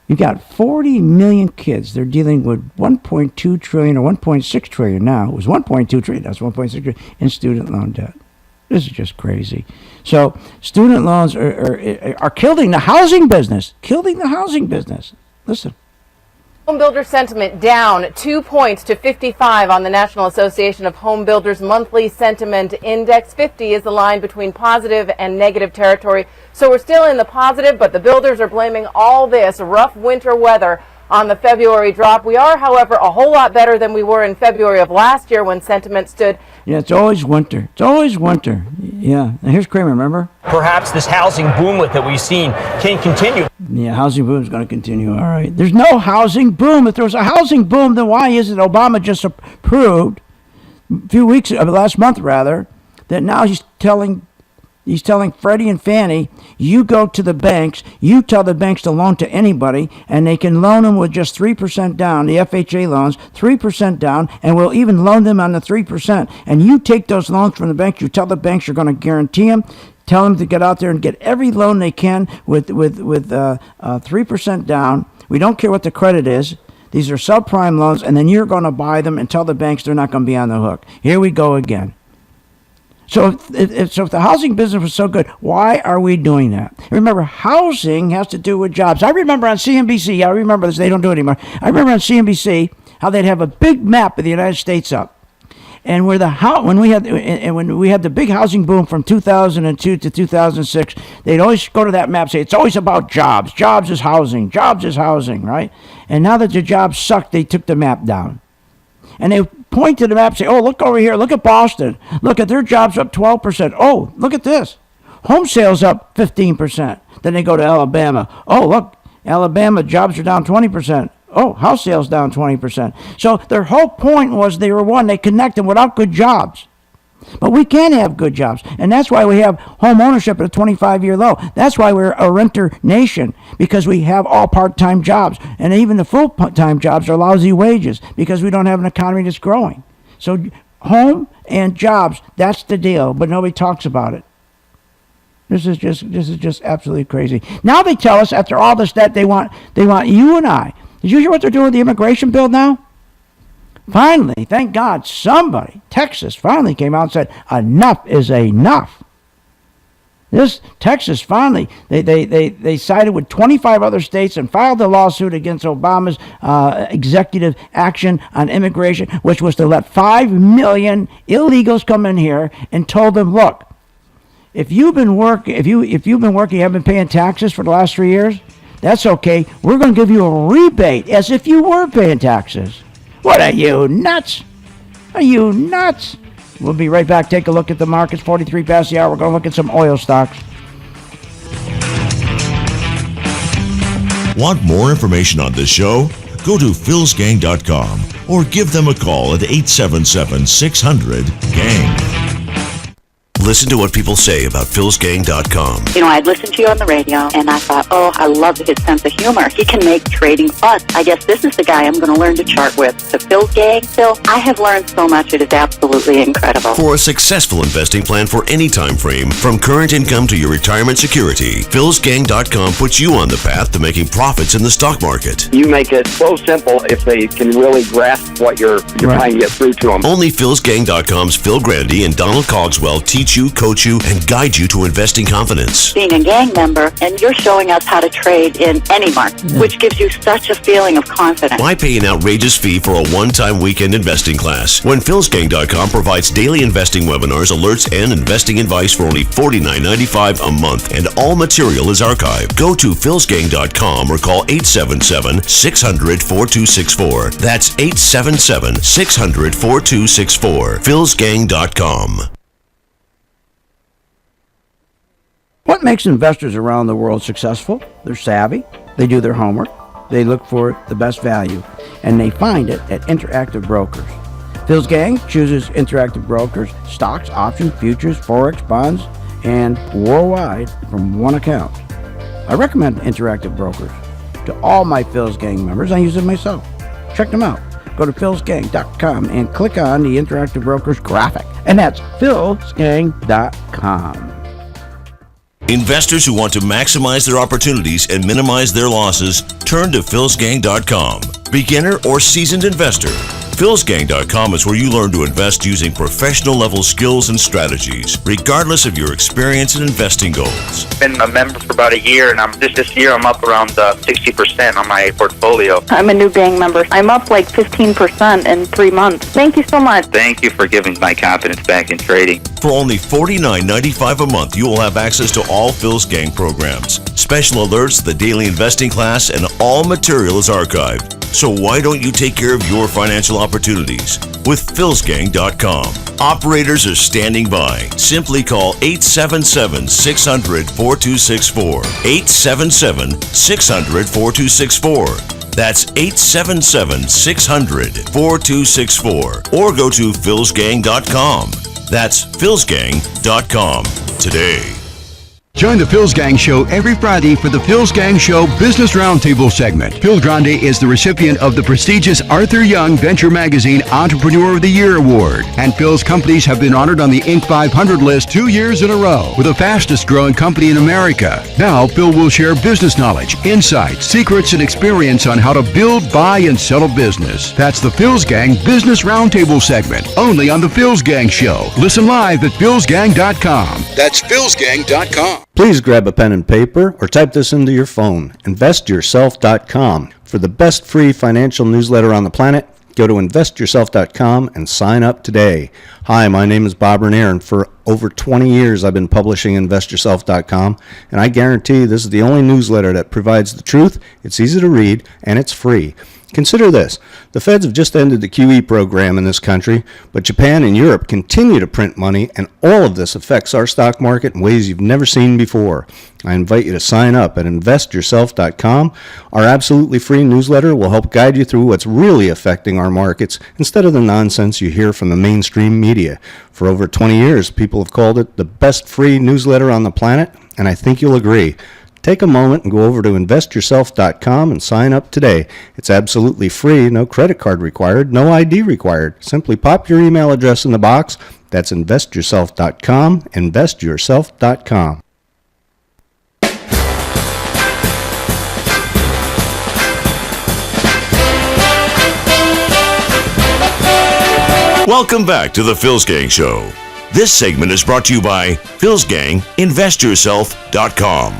You got 40 million kids. They're dealing with 1.2 trillion or 1.6 trillion now. It was 1.2 trillion. That's 1.6 trillion in student loan debt. This is just crazy. So student loans are killing the housing business. Killing the housing business. Listen. Home builder sentiment down 2 points to 55 on the National Association of Home Builders Monthly Sentiment Index. 50 is the line between positive and negative territory. So we're still in the positive, but the builders are blaming all this rough winter weather on the February drop. We are, however, a whole lot better than we were in February of last year when sentiment stood. Yeah, it's always winter. It's always winter. Yeah. Now here's Kramer, remember? Perhaps this housing boomlet that we've seen can continue. Yeah, housing boom is going to continue. All right. There's no housing boom. If there was a housing boom, then why isn't Obama just approved last month rather, that now he's telling Freddie and Fannie, you go to the banks, you tell the banks to loan to anybody, and they can loan them with just 3% down, the FHA loans, 3% down, and we'll even loan them on the 3%. And you take those loans from the banks, you tell the banks you're going to guarantee them, tell them to get out there and get every loan they can with 3% down. We don't care what the credit is. These are subprime loans, and then you're going to buy them and tell the banks they're not going to be on the hook. Here we go again. So if the housing business was so good, why are we doing that? Remember, housing has to do with jobs. I remember on CNBC, I remember this, they don't do it anymore. I remember on CNBC how they'd have a big map of the United States up. And when we had the big housing boom from 2002 to 2006, they'd always go to that map and say, it's always about jobs. Jobs is housing. Jobs is housing, right? And now that the jobs suck, they took the map down. And they point to the map and say, oh, look over here. Look at Boston. Look at their jobs up 12%. Oh, look at this. Home sales up 15%. Then they go to Alabama. Oh, look, Alabama jobs are down 20%. Oh, house sales down 20%. So their whole point was they connected without good jobs. But we can have good jobs. And that's why we have home ownership at a 25-year low. That's why we're a renter nation, because we have all part-time jobs. And even the full-time jobs are lousy wages because we don't have an economy that's growing. So home and jobs, that's the deal. But nobody talks about it. This is just absolutely crazy. Now they tell us after all this that they want you and I. Did you hear what they're doing with the immigration bill now? Finally, thank God, Texas finally came out and said, enough is enough. Texas finally, they sided with 25 other states and filed a lawsuit against Obama's executive action on immigration, which was to let 5 million illegals come in here and told them, look, if you've been working, you haven't been paying taxes for the last 3 years, that's okay. We're going to give you a rebate as if you were paying taxes. What are you, nuts? Are you nuts? We'll be right back. Take a look at the markets. 43 past the hour. We're going to look at some oil stocks. Want more information on this show? Go to philsgang.com or give them a call at 877-600-GANG. Listen to what people say about philsgang.com. You know, I'd listen to you on the radio, and I thought, oh, I love his sense of humor. He can make trading fun. I guess this is the guy I'm going to learn to chart with. So Phil's Gang, Phil, I have learned so much. It is absolutely incredible. For a successful investing plan for any time frame, from current income to your retirement security, philsgang.com puts you on the path to making profits in the stock market. You make it so simple if they can really grasp what you're trying to get through to them. Only philsgang.com's Phil Grande and Donald Cogswell teach you, coach you, and guide you to investing confidence. Being a gang member, and you're showing us how to trade in any market, which gives you such a feeling of confidence. Why pay an outrageous fee for a one-time weekend investing class when philsgang.com provides daily investing webinars, alerts, and investing advice for only $49.95 a month, and all material is archived? Go to philsgang.com or call 877-600-4264. That's 877-600-4264. philsgang.com. What makes investors around the world successful? They're savvy, they do their homework, they look for the best value, and they find it at Interactive Brokers. Phil's Gang chooses Interactive Brokers, stocks, options, futures, forex, bonds, and worldwide from one account. I recommend Interactive Brokers to all my Phil's Gang members. I use it myself. Check them out. Go to philsgang.com and click on the Interactive Brokers graphic. And that's philsgang.com. Investors who want to maximize their opportunities and minimize their losses turn to philsgang.com. Beginner or seasoned investor, philsgang.com is where you learn to invest using professional-level skills and strategies, regardless of your experience and investing goals. Been a member for about a year, and this year I'm up around 60% on my portfolio. I'm a new gang member. I'm up like 15% in 3 months. Thank you so much. Thank you for giving my confidence back in trading. For only $49.95 a month, you will have access to all Phil's Gang programs, special alerts, the daily investing class, and all material is archived. So why don't you take care of your financial opportunities with philsgang.com? Operators are standing by. Simply call 877-600-4264. 877-600-4264. That's 877-600-4264. Or go to philsgang.com. That's philsgang.com today. Join the Phil's Gang Show every Friday for the Phil's Gang Show Business Roundtable segment. Phil Grande is the recipient of the prestigious Arthur Young Venture Magazine Entrepreneur of the Year Award. And Phil's companies have been honored on the Inc. 500 list 2 years in a row. We're the fastest growing company in America. Now, Phil will share business knowledge, insights, secrets, and experience on how to build, buy, and sell a business. That's the Phil's Gang Business Roundtable segment, only on the Phil's Gang Show. Listen live at philsgang.com. That's philsgang.com. Please grab a pen and paper or type this into your phone. InvestYourself.com. For the best free financial newsletter on the planet, go to InvestYourself.com and sign up today. Hi, my name is Bob Renier, and for over 20 years I've been publishing InvestYourself.com, and I guarantee this is the only newsletter that provides the truth, it's easy to read, and it's free. Consider this. The feds have just ended the QE program in this country, but Japan and Europe continue to print money, and all of this affects our stock market in ways you've never seen before. I invite you to sign up at InvestYourself.com. Our absolutely free newsletter will help guide you through what's really affecting our markets instead of the nonsense you hear from the mainstream media. For over 20 years, people have called it the best free newsletter on the planet, and I think you'll agree. Take a moment and go over to InvestYourself.com and sign up today. It's absolutely free, no credit card required, no ID required. Simply pop your email address in the box. That's InvestYourself.com, InvestYourself.com. Welcome back to the Phil's Gang Show. This segment is brought to you by Phil's Gang, InvestYourself.com.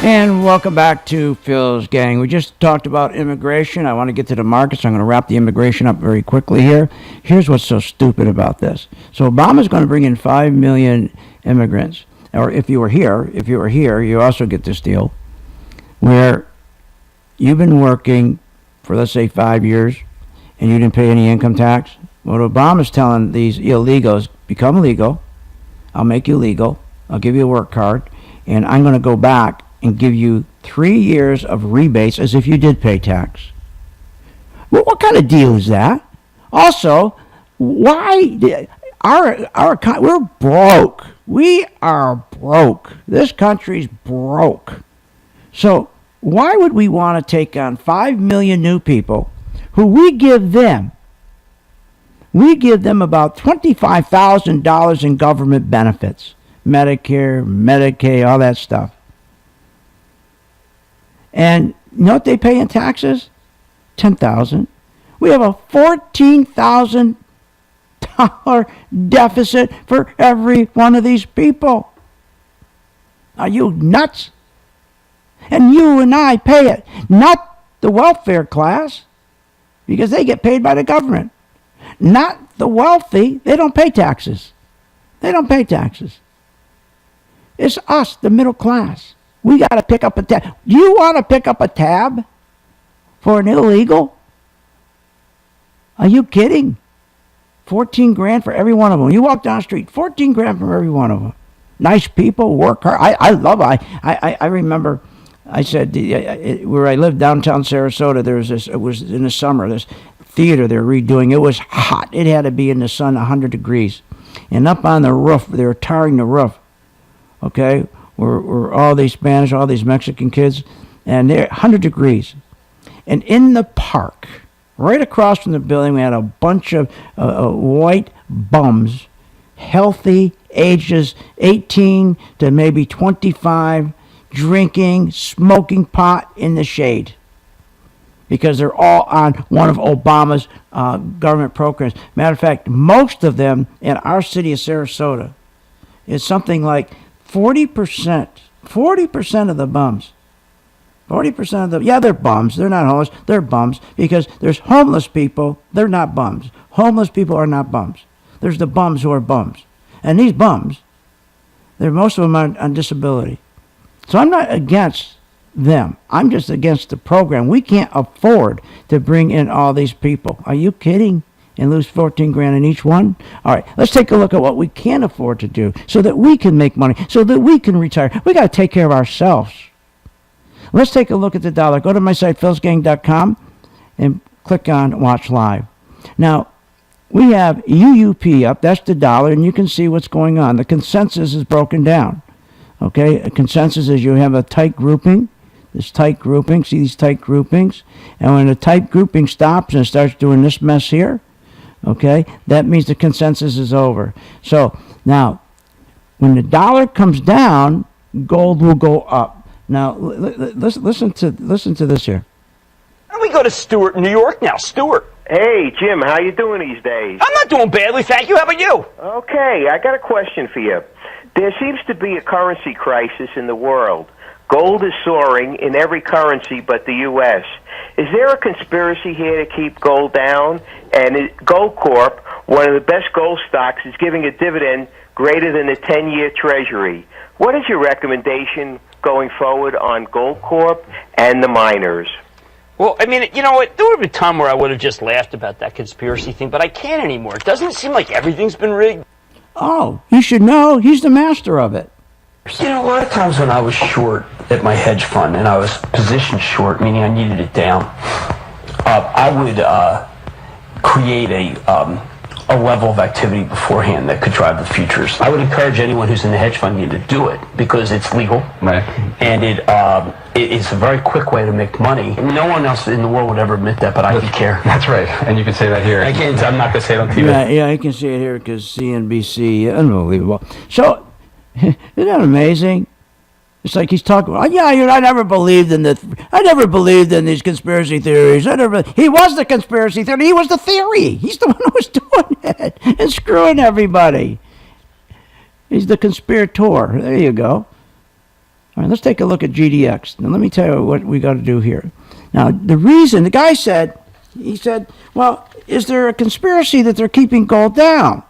And welcome back to Phil's Gang. We just talked about immigration. I want to get to the markets. I'm going to wrap the immigration up very quickly here. Here's what's so stupid about this. So Obama's going to bring in 5 million immigrants. Or if you were here, you also get this deal where you've been working for, let's say, 5 years and you didn't pay any income tax. What Obama's telling these illegals, become legal. I'll make you legal. I'll give you a work card. And I'm going to go back and give you 3 years of rebates as if you did pay tax. Well, what kind of deal is that? Also, why? we're broke. We are broke. This country's broke. So why would we want to take on 5 million new people who we give them about $25,000 in government benefits, Medicare, Medicaid, all that stuff. And you know what they pay in taxes? $10,000. We have a $14,000 deficit for every one of these people. Are you nuts? And you and I pay it, not the welfare class, because they get paid by the government. Not the wealthy, they don't pay taxes. They don't pay taxes. It's us, the middle class. We got to pick up a tab. Do you want to pick up a tab for an illegal? Are you kidding? 14 grand for every one of them. You walk down the street, 14 grand for every one of them. Nice people, work hard. I love it. I remember, I said, where I lived downtown Sarasota, there was this, it was in the summer, this theater they're redoing. It was hot. It had to be in the sun 100 degrees. And up on the roof, they were tarring the roof, okay, were all these Spanish, all these Mexican kids, and they're 100 degrees. And in the park, right across from the building, we had a bunch of white bums, healthy, ages 18 to maybe 25, drinking, smoking pot in the shade. Because they're all on one of Obama's government programs. Matter of fact, most of them in our city of Sarasota is something like 40% of the bums. 40% of them, yeah, they're bums. They're not homeless. They're bums because there's homeless people. They're not bums. Homeless people are not bums. There's the bums who are bums. And these bums, most of them are on disability. So I'm not against them. I'm just against the program. We can't afford to bring in all these people. Are you kidding? And lose 14 grand in each one? All right, let's take a look at what we can afford to do so that we can make money, so that we can retire. We got to take care of ourselves. Let's take a look at the dollar. Go to my site, philsgang.com, and click on Watch Live. Now, we have UUP up. That's the dollar, and you can see what's going on. The consensus is broken down. Okay, a consensus is you have a tight grouping. This tight grouping. See these tight groupings? And when the tight grouping stops and starts doing this mess here, okay, that means the consensus is over. So, now, when the dollar comes down, gold will go up. Now, listen to this here. Why don't we go to Stewart, New York now? Stewart. Hey, Jim, how you doing these days? I'm not doing badly, thank you. How about you? Okay, I got a question for you. There seems to be a currency crisis in the world. Gold is soaring in every currency but the U.S. Is there a conspiracy here to keep gold down? And Gold Corp, one of the best gold stocks, is giving a dividend greater than the 10-year Treasury. What is your recommendation going forward on Gold Corp and the miners? Well, I mean, you know what? There would be a time where I would have just laughed about that conspiracy thing, but I can't anymore. It doesn't seem like everything's been rigged. Oh, you should know. He's the master of it. You know, a lot of times when I was short at my hedge fund, and I was positioned short, meaning I needed it down, I would create a level of activity beforehand that could drive the futures. I would encourage anyone who's in the hedge fund to do it because it's legal, right? And it's a very quick way to make money. And no one else in the world would ever admit that, but I could care. That's right, and you can say that here. I'm not going to say it on TV. Yeah, I can say it here because CNBC, unbelievable. So, isn't that amazing? It's like he's talking about, I never believed in these conspiracy theories. He was the conspiracy theory. He was the theory. He's the one who was doing it and screwing everybody. He's the conspirator. There you go. All right, let's take a look at GDX. Now, let me tell you what we got to do here. Now, the reason, the guy said, well, is there a conspiracy that they're keeping gold down?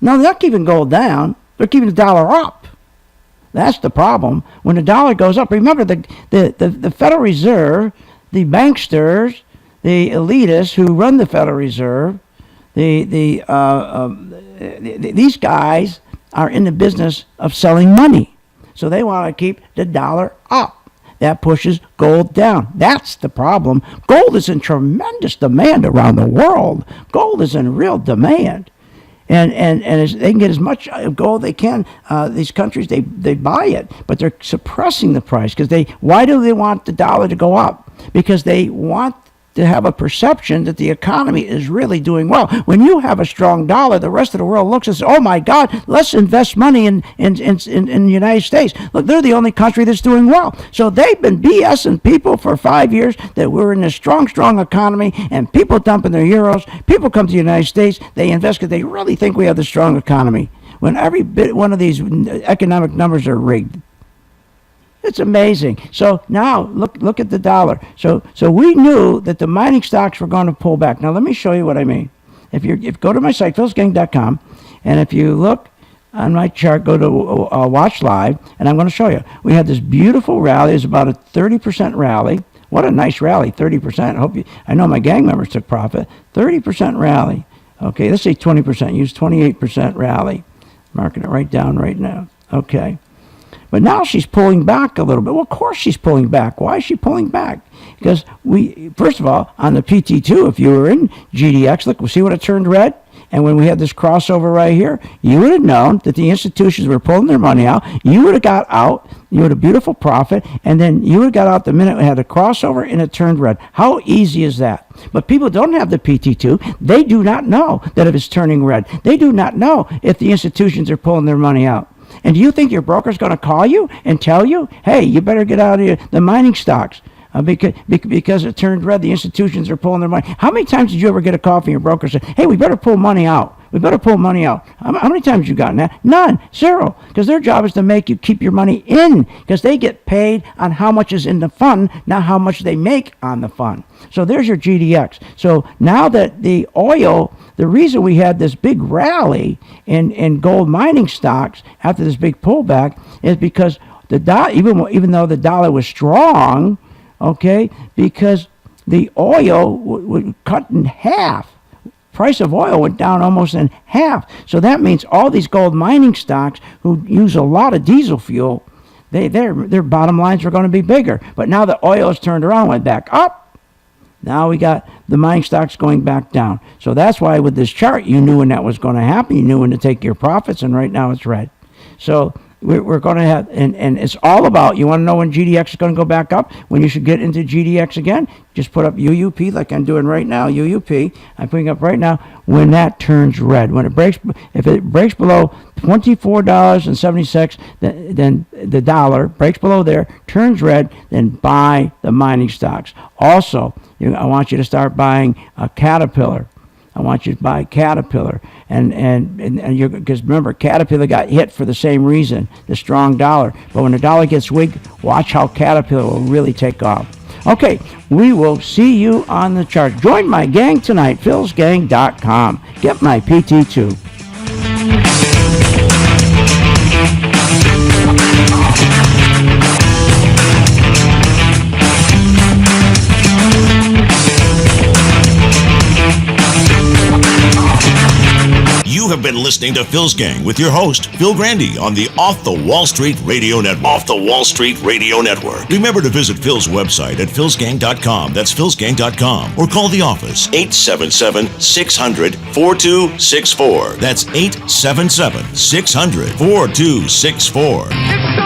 No, they're not keeping gold down. They're keeping the dollar up. That's the problem. When the dollar goes up, remember the Federal Reserve, the banksters, the elitists who run the Federal Reserve, these guys are in the business of selling money. So they want to keep the dollar up. That pushes gold down. That's the problem. Gold is in tremendous demand around the world. Gold is in real demand. And they can get as much gold they can. These countries, they buy it, but they're suppressing the price because why do they want the dollar to go up? Because they want to have a perception that the economy is really doing well. When you have a strong dollar, the rest of the world looks and says, oh my God, let's invest money in the United States. Look, they're the only country that's doing well. So they've been BSing people for 5 years that we're in a strong economy, and people dumping their euros. People come to the United States, they invest because they really think we have the strong economy. When every bit one of these economic numbers are rigged. It's amazing. So now look at the dollar. So we knew that the mining stocks were going to pull back. Now let me show you what I mean. If you go to my site, philsgang.com, and if you look on my chart, go to Watch Live, and I'm going to show you. We had this beautiful rally. It was about a 30% rally. What a nice rally, 30%. I know my gang members took profit. 30% rally. Okay, let's say 20%. Use 28% rally. Marking it right down right now. Okay. But now she's pulling back a little bit. Well, of course she's pulling back. Why is she pulling back? Because first of all, on the PT2, if you were in GDX, look, we'll see when it turned red. And when we had this crossover right here, you would have known that the institutions were pulling their money out. You would have got out. You had a beautiful profit. And then you would have got out the minute we had a crossover and it turned red. How easy is that? But people don't have the PT2. They do not know that it is turning red. They do not know if the institutions are pulling their money out. And do you think your broker's going to call you and tell you, hey, you better get out of the mining stocks because it turned red, the institutions are pulling their money? How many times did you ever get a call from your broker saying, hey, we better pull money out? We better pull money out. How many times have you gotten that? None. Zero. Because their job is to make you keep your money in because they get paid on how much is in the fund, not how much they make on the fund. So there's your GDX. So now that the oil, the reason we had this big rally in gold mining stocks after this big pullback is because even though the dollar was strong, okay, because the oil would cut in half. Price of oil went down almost in half. So that means all these gold mining stocks who use a lot of diesel fuel, their bottom lines are going to be bigger. But now the oil has turned around, went back up. Now we got the mining stocks going back down. So that's why with this chart, you knew when that was going to happen. You knew when to take your profits, and right now it's red. So we're going to have, and it's all about, you want to know when GDX is going to go back up, when you should get into GDX again, just put up UUP like I'm doing right now, UUP, I'm putting up right now, when that turns red. When it breaks, if it breaks below $24.76, then the dollar breaks below there, turns red, then buy the mining stocks. Also, I want you to start buying a Caterpillar. I want you to buy Caterpillar, and because remember, Caterpillar got hit for the same reason, the strong dollar. But when the dollar gets weak, watch how Caterpillar will really take off. Okay, we will see you on the chart. Join my gang tonight, philsgang.com. Get my PT2. You have been listening to Phil's Gang with your host, Phil Grande, on the Off the Wall Street Radio Network. Off the Wall Street Radio Network. Remember to visit Phil's website at philsgang.com. That's philsgang.com. Or call the office, 877-600-4264. That's 877-600-4264.